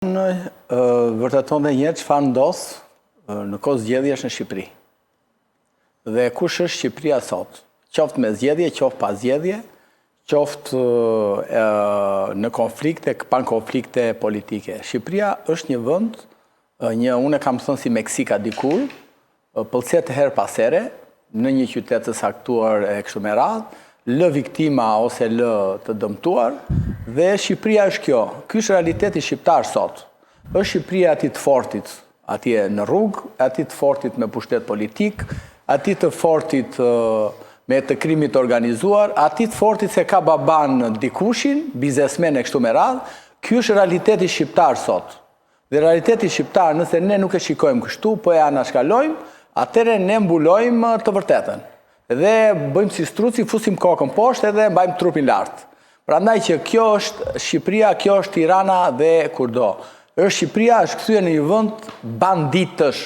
Vërteton dhe njerë çfarë ndos në kohë zgjedhjesh në Shqipëri. Dhe kush është Shqipëria sot? Qoftë me zgjedhje, qoftë pa zgjedhje, qoftë në konflikte, pan konflikte politike. Shqipëria është një vend, unë e kam thënë si Meksika dikur, pëlqet her pas here, në një qytet të saktuar e kështu me radhë, lë viktima ose lë të dëmtuar, dhe Shqipëria është kjo. Ky është realiteti shqiptar sot. Është Shqipëria ati të fortit, atje në rrugë, ati të fortit me pushtet politik, ati të fortit me të krimit organizuar, ati të fortit se ka baban dikushin, biznesmen e kështu me radhë. Ky është realiteti shqiptar sot. Dhe realiteti shqiptar, nëse ne nuk e shikojmë kështu, po e anashkalojmë, atëre ne mbulojmë të vërtetën. Dhe bëjmë si struci, fusim kokën poshtë edhe mbajmë trupin lartë. Prandaj që kjo është Shqipëria, kjo është Tirana dhe kurdo. Shqipëria është kthyer në një vend banditësh.